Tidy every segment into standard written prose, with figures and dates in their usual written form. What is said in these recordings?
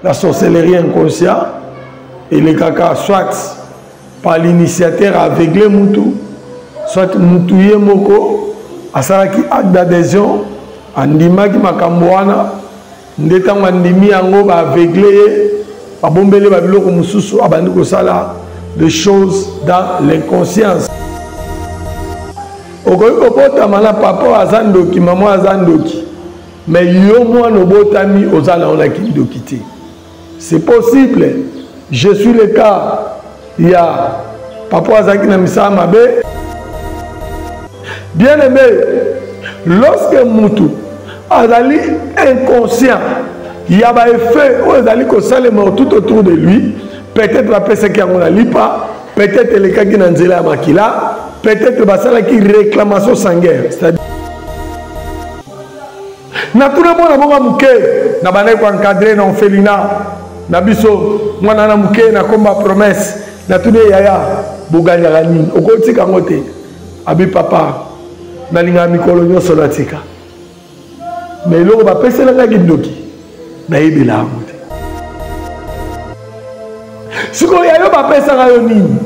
la sorcellerie inconsciente et les caca soit par l'initiateur aveuglé Moutou, soit Moutouye Moko, à Saraki acte d'adhésion, Andima qui m'a camboana, Ndetang Andimi Ango va aveugler, à Bombele Babilo Moussou, à Bandiko Sala, des choses dans l'inconscience. Okoyoko bota mala papa azandoki maman azandoki mais yo moi no botami ozala on a kindokité. C'est possible. Je suis le cas. Il y a papa azaki na misa mabe. Bien aimé, lorsque mutu azali inconscient, il y a un effet où azali ko salema tout autour de lui, peut-être la personne qui a mon lipa, peut-être le cas qui n'a nzela makila. Peut-être basala qui réclamation sanguine, c'est-à-dire na tout le monde a bonga muke na bana ko encadrer na felina na biso mwana na muke na komba promesse na tout de yaya buganya gani okotika ngote abi papa na linga mikolo nyoso latika mais loko ba pesela nga kindoki na yebela ngote siko yayo ba pesala yo nini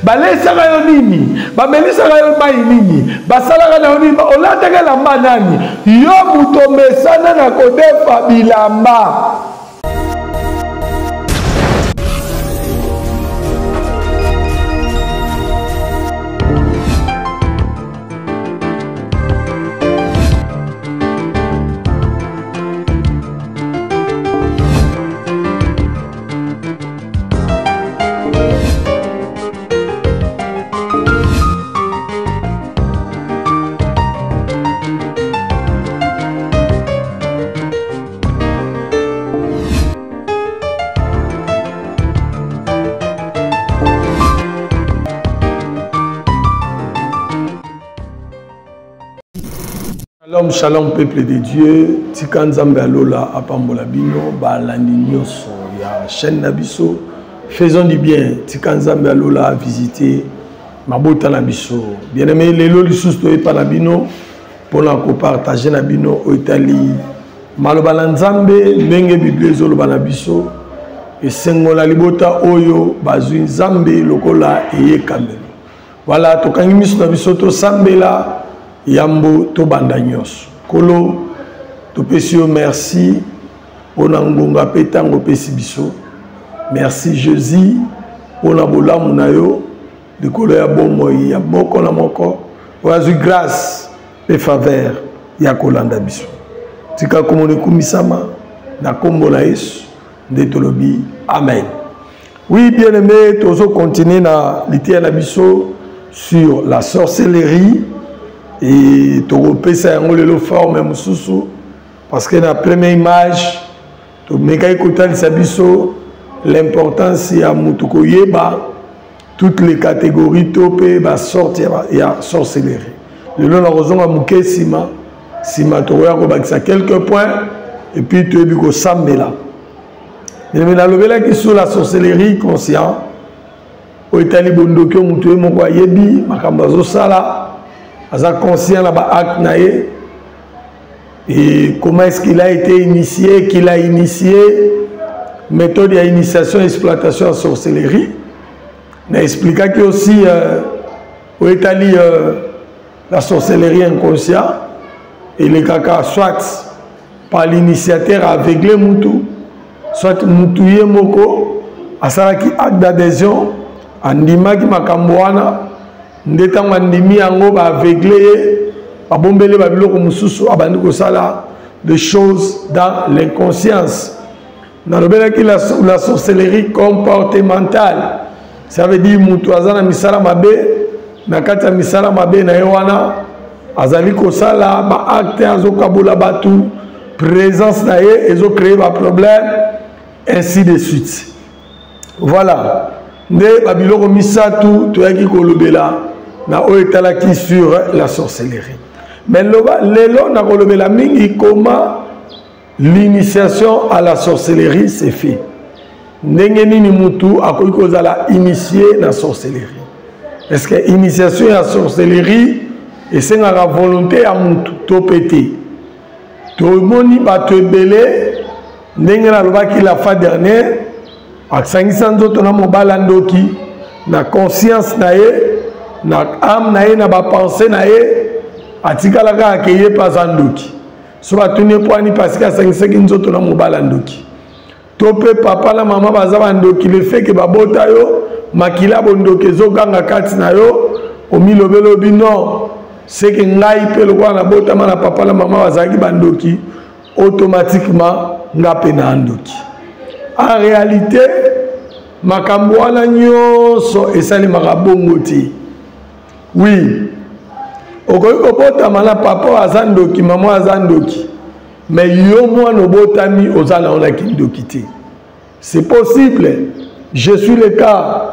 balesaka yo nini bamelisaka yo mai nini basalaka na yo nini olataka elamba nani yo moto mesana na kodefa bilamba. Shalom, shalom, peuple de Dieu. Tikanzambe alola apambola bino, balandi nyoso ya chaîne Nabiso. Faisons du bien. Tikanzambe alola visiter Mabota Nabiso. Bien aimé, les lolis sous par Nabino pour la partager Nabino au Italie. Malobalanzambe, Nenge Bible Zolo Banabiso. Et Sengola Libota Oyo, Bazui Zambe, Lokola et Kamelo. Voilà, Tokangimis Nabiso, to Sambela. Yambo to bandanyos kolo to pesio merci onangonga petango pesi biso merci Jésus ona bolamu na yo de kolo ya bomo ya moko na moko wazu grâce et faveur ya kolanda biso tika komone kumisama na kombo na Yesu nde tolobi amen. Oui, bien aimé, tozo continuer na litia na biso sur la sorcellerie. Et tu repères ça en le forme mususu parce que la première image tu méga écouter l'importance ya mutuko yeba toutes les catégories topé ba sortir ya sorcellerie le long la raison a muke sima to ya ko bakisa quelques points et puis tu es ko sambela mais la lobela qui sur la sorcellerie conscient au Italie bondokyo mutu moko yebi makambazo sala Aza conscient là-bas acte naé et comment est-ce qu'il a été initié, qu'il a initié méthode d'initiation et exploitation en sorcellerie. Mais expliquer que aussi au Italie la sorcellerie inconsciente et les caca soit par l'initiateur aveuglé Moutou, soit Moutouye Moko, à Saraki acte d'adhésion, Andima qui m'a camboana. Ndetang Andimi Ango va aveugler, à Bombele Babilo Moussou, à Bandiko Sala, des choses dans l'inconscience. Dans le la sorcellerie comportementale, ça veut dire Moutouazana Misala Mabe, Nakata Misala Mabe Naewana, Azaliko Sala, ba acte Azo Kabula Batu, présence Nae, ils ont créé un problème, ainsi de suite. Voilà. Nde Babilo Misatu, Toyaki Kolobela. Na oetalaki sur la sorcellerie. Mais l'élo na kolobela mingi comment l'initiation à la sorcellerie s'est fait. Ndenge nini mutu akoki kozala initié na sorcellerie. Est-ce que l'initiation à la sorcellerie et c'est la volonté à mutu to pété. tomoni bato ebele ndenge nalobaki la fois dernière asangisa nzoto na mobala ndoki na conscience na ye na âme na ye na bapense na ye atikalaka akeye paza ndoki so batuni epwani parce que asangisaki nzoto na mobala ndoki to pe papa na mama baza bandoki le fait que babota yo makila bondoki ezoganga kati na yo omilobelobi non c'est que ngai pe lokola na botama na papa na mama bazalaki bandoki automatiquement nga pe na ndoki. En réalité makambo wana nyonso esalemaka bongo te. Oui, okoki kobotama na papa aza ndoki mama aza ndoki mais yo mwana obotami ozala onaki ndoki te. C'est possible. Je suis le cas.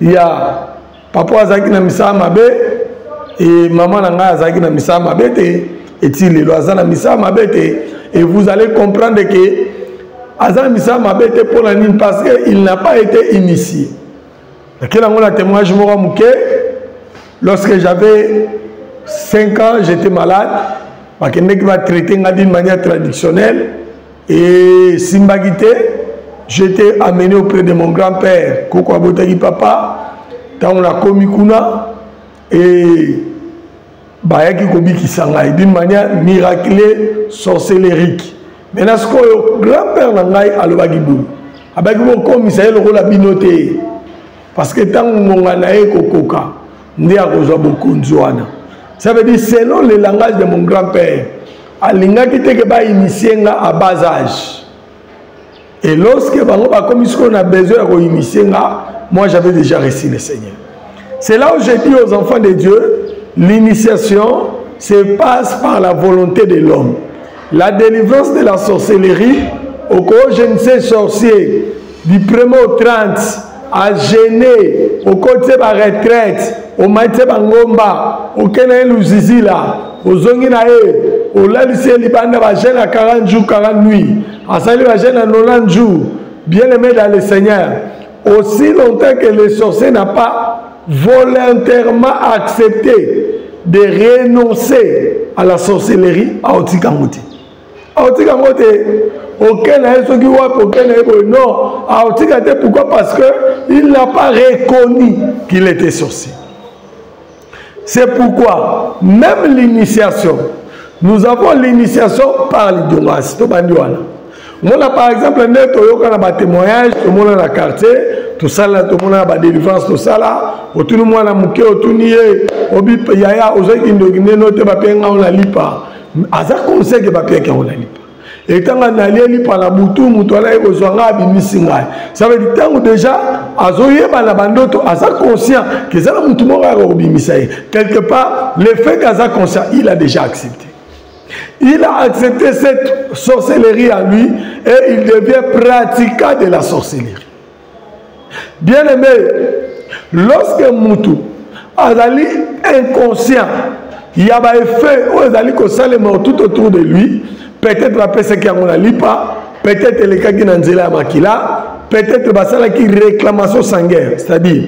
Il y a papa azalaki na misala mabe et maman na ngai azalaki na misala mabe te et lelo aza na misala mabe te et vous allez comprendre que aza na misala mabe te pour la nini parce qu'il n'a pas été initié. Quel est le témoignage moko muke? Lorsque j'avais 5 ans, j'étais malade. Je me traité d'une manière traditionnelle et simbagité. J'étais amené auprès de mon grand-père, Koko Abotagi Papa, dans la Komikuna, et Bayaki Kobi Kisangai, d'une manière miraculeuse, sorcellérique. Maintenant, ce que le grand-père Nangai a le bagibou. Abagibou comme ça, il a binoté. Parce que tant que mon anaï Kokoka, n'y a beaucoup de zoana. Ça veut dire, selon le langage de mon grand-père, Alinga qui était initié à bas âge. Et lorsque on a besoin d'initier, moi j'avais déjà reçu le Seigneur. C'est là où j'ai dit aux enfants de Dieu, l'initiation se passe par la volonté de l'homme. La délivrance de la sorcellerie, au cours je ne sais sorcier, du 1er au 30, à gêner, au côté de la retraite, au maïté bangomba, au kenaï l'uzizila, au zonginae, au lalisé libanda, à gêner à 40 jours, 40 nuits. À salut à gêner à 90 jours, bien aimé dans le Seigneur. Aussi longtemps que le sorcier n'a pas volontairement accepté de renoncer à la sorcellerie, à Otikamoti. À Otikamoti, aucun n'a qui aucun n'a non, à Otikamoti, pourquoi? Parce qu'il n'a pas reconnu qu'il était sorcier. C'est pourquoi, même l'initiation, nous avons l'initiation par l'idiomas. Moi, par exemple, nous avons des témoignages, tout le monde dans le quartier, tout ça, tout le monde a des délivrances, tout ça, tout le monde a mouké, tout le monde a aujourd'hui notre papier, on a lipa. Aza conseil que papier qu'on a lipa. Et tant qu'on a lipa la boutou, moutola et besoin à bimisinga. Ça veut dire tant déjà, azoye bana bandoto, aza conscient que ça la moutou mora bimisaye. Quelque part, le fait qu'aza conscient, il a déjà accepté. Il a accepté cette sorcellerie à lui et il devient pratiquant de la sorcellerie. Bien aimé, lorsque Moutou a inconscient, il y a un effet où il a tout autour de lui, peut-être la personne qui a lipa, peut-être les cas qui n'ont pas makila, peut-être qui réclamation sanguine, c'est-à-dire,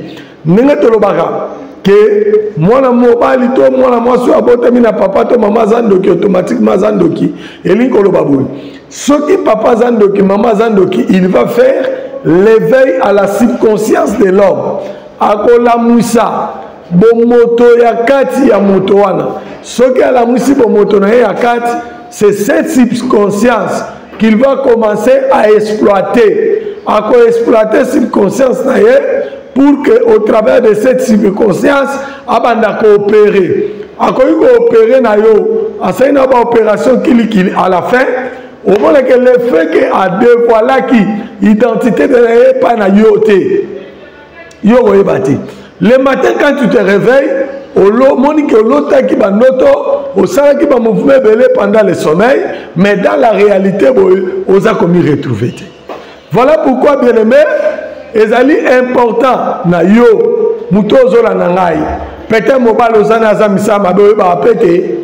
que moi mobali to moi mwasi abotami na papa to mama zandoki automatiquement zandoki elinko babou ce qui papa zandoki mama zandoki il va faire l'éveil à la subconscience de l'homme akola musa bomoto ya kati ya moto wana ce qui a la musi bomoto na ya kati c'est cette subconscience qu'il va commencer à exploiter exploiter subconscience na ye pour qu'au travers de cette circonstance, abanda coopérer. A coopérer na yo, a c'est une opération qui à la fin, au moment que le fait qu'à dévoiler qui identité de la pas na yoté. Yo bati. Le matin quand tu te réveilles, au monique l'autre qui va noto, au salaire qui va mouvement belé pendant le sommeil, mais dans la réalité, on a commis retrouver. Voilà pourquoi bien aimé. Ezali important na yo mutozo la nangai peut-être mobile ozana za misama be ba pété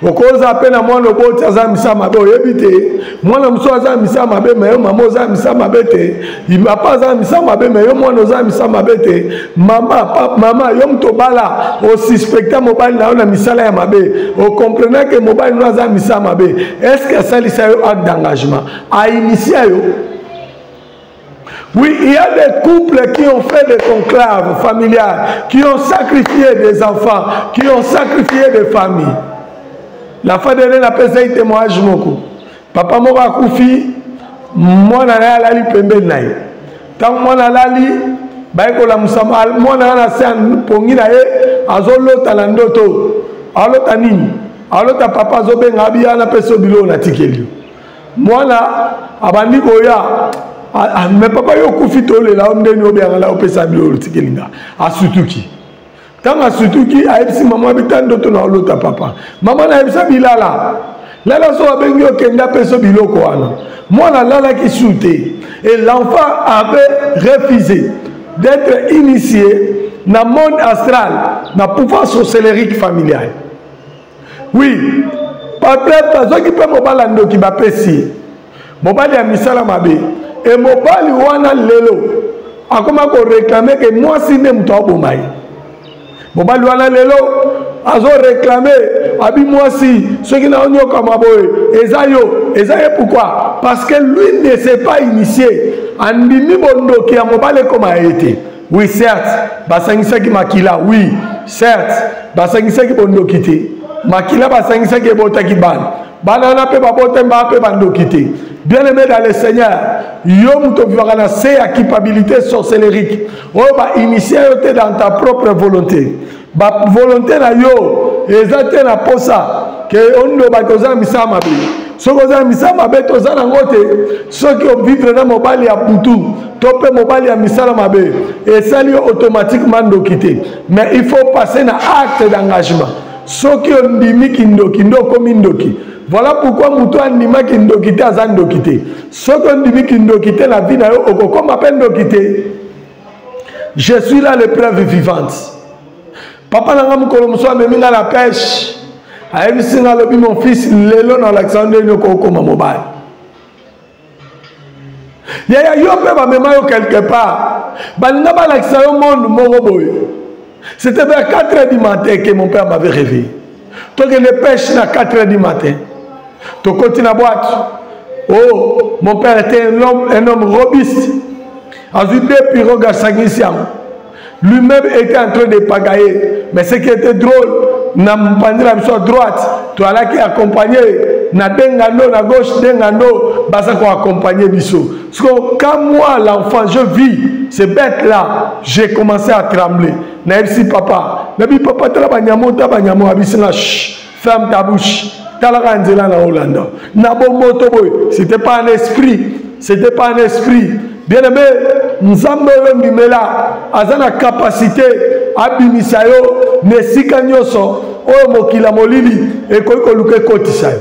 okoza pena mwana oboti aza misama be oyebite mwana muso aza misama be mais mama oza misama bete papa aza misama be mais mwana oza misama bete mama yo mto bala o suspecta mobile na misala ya mabe o comprenait que mobile no aza misama be est-ce que ça lisa yo acte d'engagement a initié yo. Oui, il y a des couples qui ont fait des conclaves familiales, qui ont sacrifié des enfants, qui ont sacrifié des familles. La fois dernière, on a fait un témoignage. Papa m'a koufi, moi na lali pembe naï. Tant moi na lali, baiko la musama, moi na sen pongi naï, azolo talandoto, alo tanini, alo ta papa zobe ngabi ana peso bilo na tikeli. Moi na abandi koya. Mais papa yo kufi tole la onde ni obianga la opesa bilo tikelinga asutuki tanga asutuki aipsi mama bitando to na olota papa mama na aipsa bilala lala so abengi okenda peso biloko wana mwana lala ki shooté et l'enfant avait refusé d'être initié na monde astral na pouvoir sorcellerique familial. Oui papa zo ki pe mobala ndoki ba pesi mobali ya misala mabe. Et mobali wana lelo akoma ko réclamer que moi si ne mto bomai mobali wana lelo azo réclamer abi moi si ce qui na onyo kama boy ezayo pourquoi parce que lui ne s'est pas initié andimi bondoki ya mobali comme a été. Oui certes basangisa ki makila oui certes basangisa ki bondoki te makila basangisa ki botaki bana na pe babote mba pe bandoki te. Bien-aimé dans le Seigneur, yom to vivra na la culpabilité sorcellerique. On va initier dans ta propre volonté. Ba volonté na yo, ezate na posa que on do ba koza misama be. So koza misama be to za na ngote, so qui vivre na mobali ya butu, to pe mobali ya misala mabe, et ça lui automatiquement do quitter. Mais il faut passer na acte d'engagement. So qui on dimi kindoki ndo komi ndoki. Voilà pourquoi Moutou Andima qui ndokité a zan ndokité. Ce qu'on dit qui ndokité la vie n'a eu aucun comme appelle ndokité. Je suis là l'épreuve vivante. Papa n'a pas commencé à me mettre à la pêche. A vu mon fils Lélo dans l'Alexandre Nyoko mobile. Il y a eu un peu de mémoire quelque part. Il n'y a pas l'Alexandre monde moroboy. C'était vers 4h du matin que mon père m'avait réveillé. Donc il pêche à 4h du matin. Tu continues à boîte. Oh, mon père était un homme robuste. A vu deux pirogues à Saguissiam. Lui-même était en train de pagailler. Mais ce qui était drôle, n'a pas dit la mission à droite. Tu as là qui accompagné. Na dengando, na gauche, dengando, basa qu'on accompagné biso. Parce que quand moi, l'enfant, je vis, c'est bête là, j'ai commencé à trembler. N'a dit papa. N'a dit papa, tu as banyamo, ferme ta bouche. C'était pas un esprit. C'était pas un esprit. Bien aimé, nous avons la capacité à bimisayo, nesika nyoso, o mokila molili, et koikoluke kotisayo.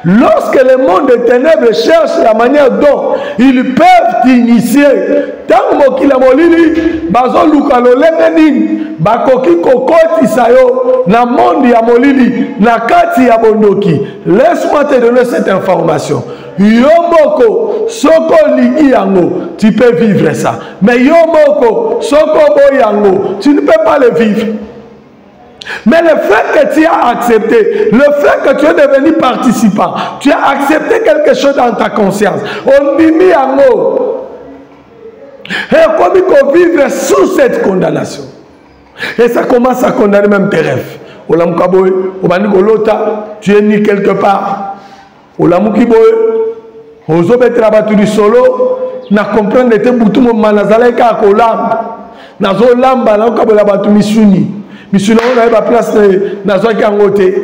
Lorsque le monde des ténèbres cherche la manière dont ils peuvent t'initier, tant mokila molili, bazo lukalo lemenin, bakoki kokoti sayo, na monde ya molili, na kati ya bondoki. Laisse-moi te donner cette information. Yomoko, soko ligi yango, tu peux vivre ça. Mais yomoko, soko boyango, tu ne peux pas le vivre. Mais le fait que tu as accepté, le fait que tu es devenu participant, tu as accepté quelque chose dans ta conscience. On dit mis en mots. Et comme il faut vivre sous cette condamnation. Et ça commence à condamner même tes rêves. Tu es ni quelque part. Du solo, na comprendre que tu es manazale ka kolamba. Nazo lamba na kabela batu misuni. Misuna on a place na zoaki angote.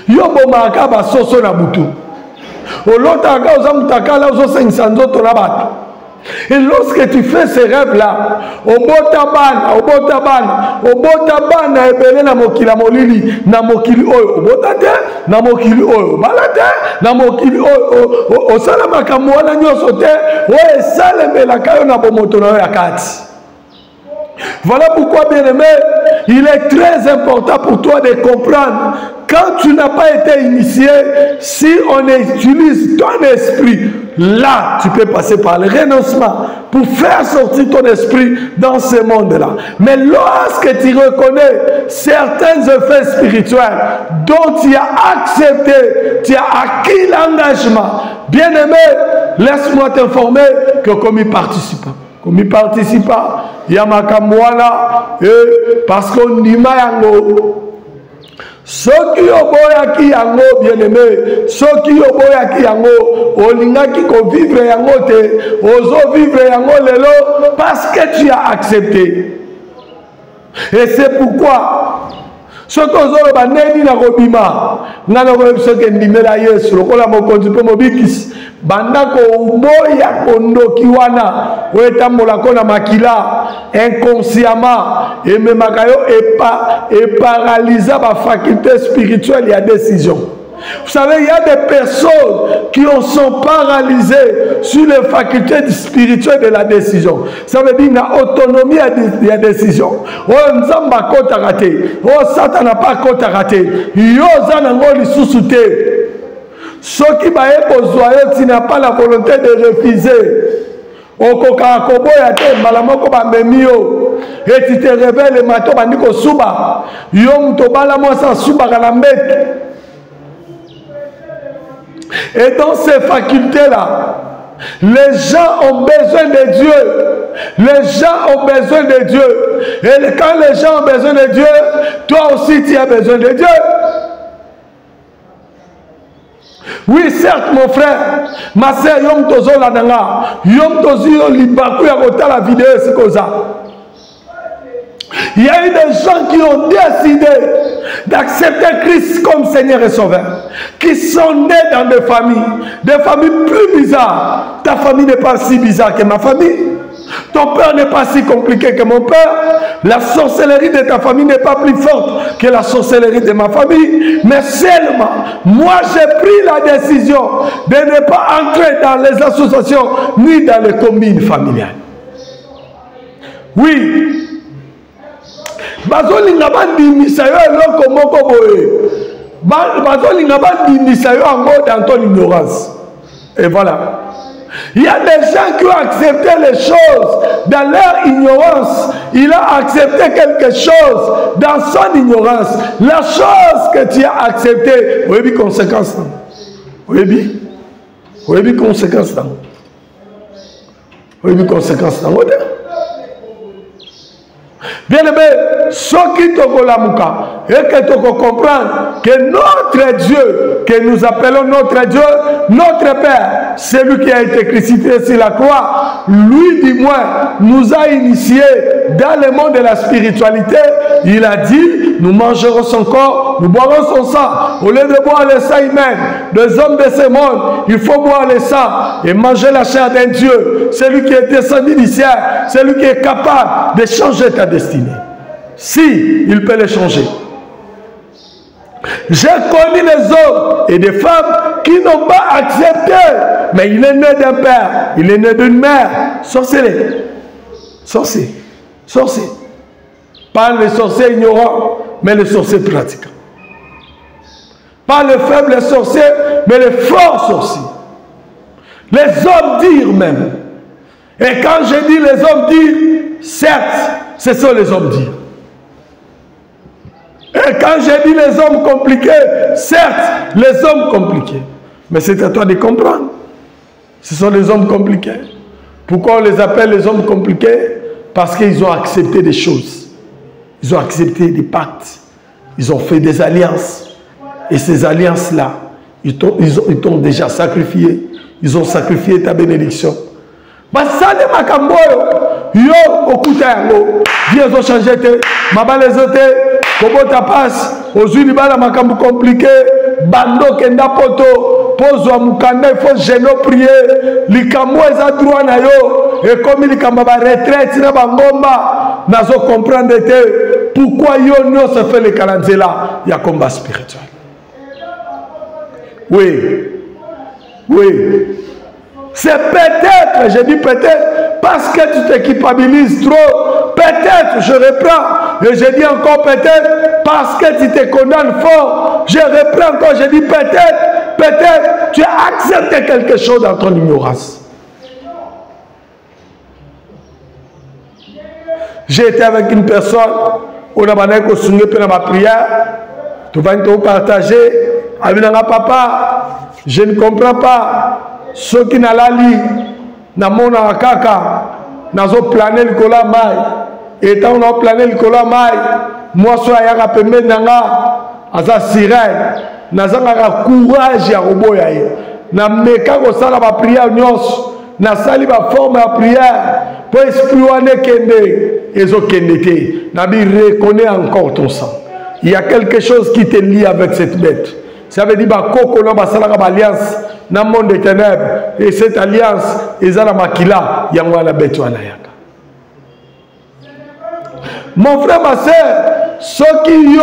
Yo bomaka ba soso na butu. Olota ka ozamutaka la ozo 500 to na batu. Et lorsque tu fais ces rêves-là, au botaban, ebele na mokila molili, na mokili oyo, botate, na mokili oyo, balate, na mokili oyo, o salama kamwana nyoso te, o esalemela kayo na bomoto na yo ya kati. Voilà pourquoi, bien-aimé, il est très important pour toi de comprendre, quand tu n'as pas été initié, si on utilise ton esprit, là, tu peux passer par le renoncement pour faire sortir ton esprit dans ce monde-là. Mais lorsque tu reconnais certains effets spirituels dont tu as accepté, tu as acquis l'engagement, bien-aimé, laisse-moi t'informer que comme il participe, il y a makamwana parce qu'on dit yango. Soki oboyaki yango bien-aimé, soki oboyaki yango, olingaki ko vivre yango te, ozo vivre yango lelo parce que tu as accepté. Et c'est pourquoi soki ozo ba neni na kobima, ngana ko soki ndimela Yesu lokola mokonzi pe mobikisi. Bandako boya kondoki wana wetambola kona makila inconsciemment et memakayo et paralysa ba faculté spirituelle et à décision. Vous savez, il y a des personnes qui sont paralysées sur les facultés spirituelles de la décision. Ça veut dire la autonomie de la décision. Oh, Nzamba kota raté. Oh, Satan n'a pas kota raté. Yo zanango li susute. Ceux qui tu n'as pas la volonté de refuser. Et tu te réveilles le matin, et dans ces facultés-là, les gens ont besoin de Dieu. Les gens ont besoin de Dieu. Et quand les gens ont besoin de Dieu, toi aussi tu as besoin de Dieu. Oui, certes, mon frère, ma soeur, yom tozo la nanga, yom tozo libaku ya kota la vidéo, c'est comme ça. Il y a eu des gens qui ont décidé d'accepter Christ comme Seigneur et Sauveur, qui sont nés dans des familles plus bizarres. Ta famille n'est pas si bizarre que ma famille. Ton père n'est pas si compliqué que mon père. La sorcellerie de ta famille n'est pas plus forte que la sorcellerie de ma famille. Mais seulement, moi j'ai pris la décision de ne pas entrer dans les associations ni dans les combines familiales. Oui. Bazolinga bandimisa yo eloko moko boye. Bazolinga bandimisa yo ango dans ton ignorance. Et voilà. Il y a des gens qui ont accepté les choses dans leur ignorance. Il a accepté quelque chose dans son ignorance. La chose que tu as acceptée, vous avez conséquence. Vous avez conséquence. Vous avez conséquence. Bien aimé, ce qui te kolamuka et que tu comprendre que notre Dieu, que nous appelons notre Dieu, notre Père, celui qui a été crucifié sur la croix, lui du moins nous a initiés dans le monde de la spiritualité. Il a dit, nous mangerons son corps, nous boirons son sang. Au lieu de boire le sang humain des hommes de ce monde, il faut boire le sang et manger la chair d'un Dieu, celui qui est descendu du ciel, celui qui est capable de changer ta destinée. Si, il peut les changer. J'ai connu des hommes et des femmes qui n'ont pas accepté, mais il est né d'un père, il est né d'une mère, sorcier. Pas les sorciers ignorants, mais les sorciers pratiquants. Pas les faibles sorciers, mais les forts sorciers. Les hommes dirent même. Et quand je dis les hommes dirent, certes, ce sont les hommes dirent. Et quand je dis les hommes compliqués, certes, les hommes compliqués. Mais c'est à toi de comprendre. Ce sont les hommes compliqués. Pourquoi on les appelle les hommes compliqués? Parce qu'ils ont accepté des choses. Ils ont accepté des pactes. Ils ont fait des alliances. Et ces alliances-là, ils t'ont déjà sacrifié. Ils ont sacrifié ta bénédiction. Basale makamboyo, yo okuta yango, Dieu a changé te, mabale zote, kobota passe, ozui libala makambo compliqué, bando kenda poto, pozwa mukanda, il faut gêner prier, likambo eza droit na yo, et comme likamba ba retraite na bangomba, nazo comprendre te, pourquoi yo no se fait le kalanzela, ya combat spirituel. Oui. C'est peut-être, je dis peut-être, parce que tu t'équipabilises trop peut-être, je reprends, et je dis encore peut-être, parce que tu te condamnes fort, je reprends encore, je dis peut-être, tu as accepté quelque chose dans ton ignorance. J'ai été avec une personne, on a dans ma prière, tu vas nous partager, avec papa, je ne comprends pas, ceux qui n'ont pas lu, na mona kaka, nazo planer le cola mai, et tant on a plané le cola mai, moi sois yaka pembe nanga, asa sirène, nazanga courage ya roboya ye, na meka ko sala ba prière nyos, na sali ba forme ya prière, pour esprit wane kende, ezo kende te, nabi reconnais encore ton sang. Il y a quelque chose qui te lie avec cette bête. Ça veut dire que alliance dans le monde des ténèbres. Et cette alliance, ils ont la makila, il y a la bête. Mon frère, ma soeur, ceux qui yo,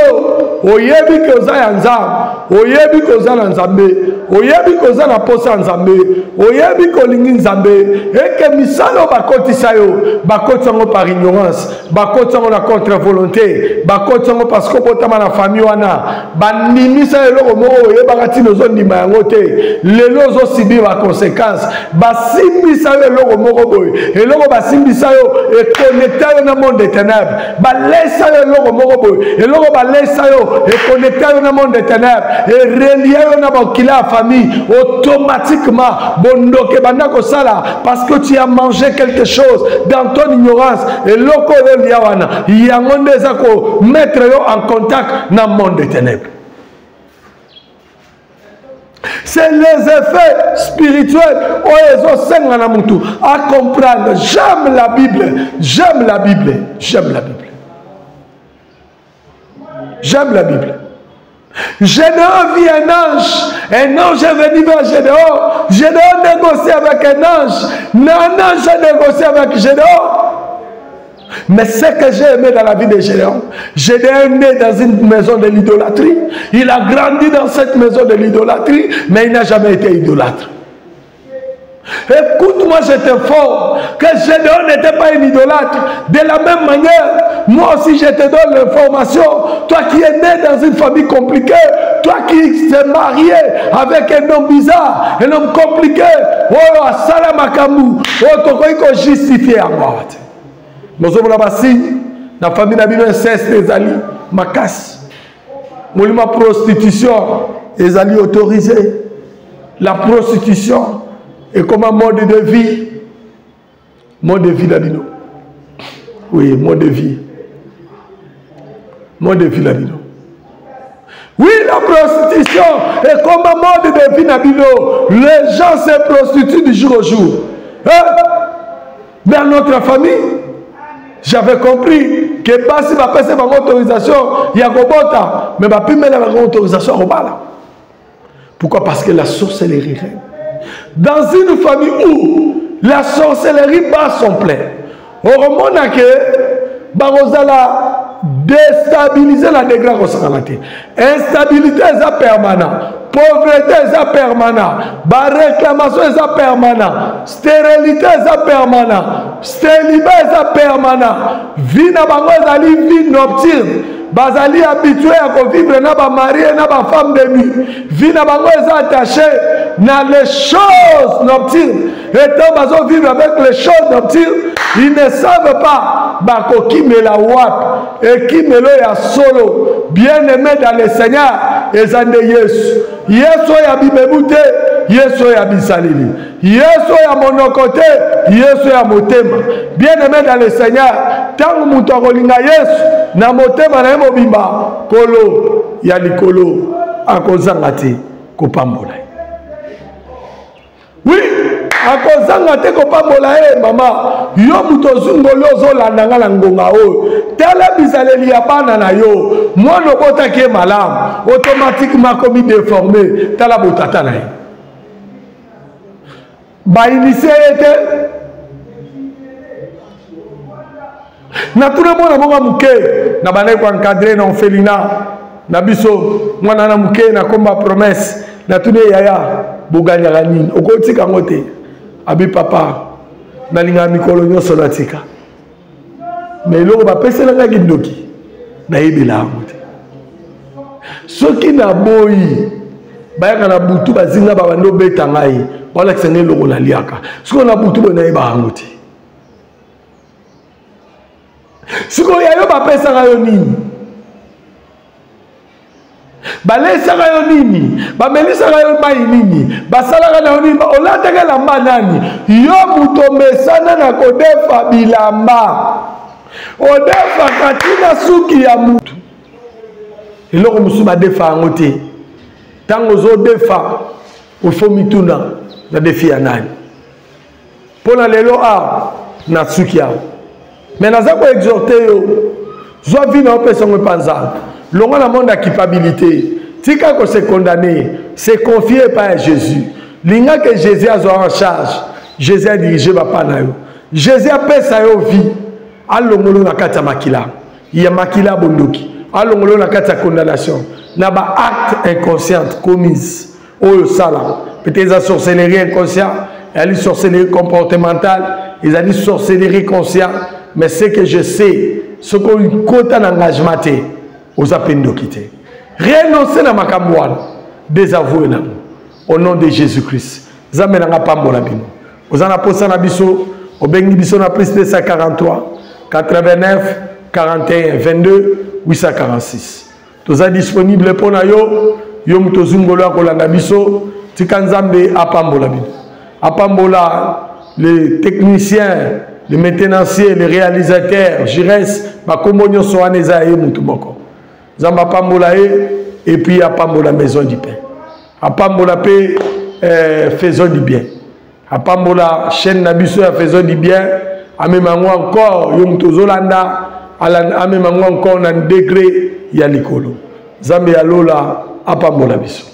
oyebi que za yanzam, oyebi que za nzambe, oyebi que za na posa nzambe, oyebi que lingi nzambe, et que misalo bakoti sayo, bakoti sango par ignorance, bakoti sango na contre volonté, bakoti sango parce que potama na famille wana, bandimi sayo loko moko oyeba kati nozo ndima yango te, lelo zo sibi ba conséquences, basimbi sayo loko moko boy, et loko basimbi sayo et connecté na monde des ténèbres, ba laisse sayo loko moko boy. Et là, on va laisser et connecter dans le monde des ténèbres et relier la famille automatiquement. Parce que tu as mangé quelque chose dans ton ignorance. Et là, il y a un mettre en contact dans le monde des ténèbres. C'est les effets spirituels à comprendre. J'aime la Bible. J'aime la Bible. J'aime la Bible. J'aime la Bible. Gédéon vit un ange est venu vers Gédéon. Gédéon négocie avec un ange a négocié avec Gédéon. Mais ce que j'ai aimé dans la vie de Gédéon, Gédéon est né dans une maison de l'idolâtrie. Il a grandi dans cette maison de l'idolâtrie, mais il n'a jamais été idolâtre. Écoute-moi, je t'informe que Gédéon n'était pas un idolâtre. De la même manière, moi aussi je te donne l'information. Toi qui es né dans une famille compliquée, toi qui t'es marié avec un homme bizarre, un homme compliqué, oh, Salamakamou, oh, tu peux justifier à moi. Nous sommes là-bas, la famille n'a pas inceste, les alliés, ma casse. Ma prostitution, les alliés autorisés. La prostitution. Et comme un mode de vie. Mode de vie d'Abino. Oui, mode de vie. Mode de vie d'Abino. Oui, la prostitution est comme un mode de vie d'Abino. Les gens se prostituent du jour au jour. Hein? Dans notre famille, j'avais compris que si ma personne a une autorisation, il y a un robota. Mais ma personne a une autorisation à robala. Pourquoi? Parce que la sorcellerie règne. Dans une famille où la sorcellerie bat son plein, on remonte que Barozala déstabiliser la dégradation. Instabilité est permanente. Pauvreté est permanente. Réclamation est permanente. Stérilité est permanente. Stérilité est permanente. Vie na bango ezali vie nocturne. Bazali habitué à vivre na ba mari na ba femme de nuit. Vie na bango est attaché na les choses nocturnes. Et tant bazo vivre avec les choses nocturnes, ils ne savent pas bako qui me la wap et qui me le ya solo. Bien aimé dans le Seigneur, ezande Yesu. Yesu ya bibebute, Yesu ya bisalili. Yesu ya monokote, Yesu ya motema. Bien aimé dans le Seigneur, tant muto akolinga Yesu na motema na mobimba kolo ya likolo akozanga te kopambola. Oui, akozanga te kopambola mama. Yo muto zungolo zolanda nga na ngonga oyo. Tala bizaleli ya bana na yo. Mwana obotaki malamu, automatiquement comme déformé, tala botata na ye. Ba initié ete na tout le monde moko muke na bana ko encadrer na Felina na biso mwana na muke na komba promesse na tune yaya buganya nini okotika ngote abi papa na linga mikolo nyoso latika mais l'eau va passer la guindoki. Naïbela amote. Ce qui n'a boyi, bayaka na butu bazinga babando betangai, wala kisenge loko na liaka. Ce qu'on a butu bo naïba amote. Ce qu'on yayo ba pesa kayo nini. Balesa kayo nini, bamelisa kayo mai nini, basala kayo nini, olataka lamba nani. Yo buto mesana na kodefa bilamba. Odefa katina suki ya mutu. Eloko musu ba defa ngote. Tango zo defa ufomituna na defi ya nani. Pona lelo a na suki ya. Mais naza ko exhorter yo. Zo vina opesa ngopanza. L'on a un monde de culpabilité. Si quelqu'un s'est condamné, c'est confié par Jésus. L'inga que Jésus a en charge, Jésus a dirigé ma panayo. Jésus a fait sa vie. Allongolo na kata makila. Il y a makila bondoki. Allongolo na kata condamnation. N'a pas acte inconscient commise. Oh sala. Peut-être la sorcellerie inconsciente, il y a une sorcellerie comportementale, il y a une sorcellerie consciente. Mais ce que je sais, ce qu'on compte en engagement. Aux appels de quitter. Renoncer à ma camouane. Désavouer au nom de Jésus-Christ. Zamenanga pambola bino. Aux anaposa na biso. Au bengi biso na plus de 143 89 41 22 846. Toza disponible pour na yo. Yo mutozungolo akolanda biso. Tikanzambe apambola bino. Apambola les techniciens, les maintenanciers, les réalisateurs. Jires bakomonyo soaneza ye mutumoko. Zamba pambola et puis à pambola maison du pain. À pambola paix faisons du bien. À pambola chaîne nabiso faisons du bien. À même encore yom tozolanda à même encore un degré ya likolo. Zambe ya lola à pambola biso.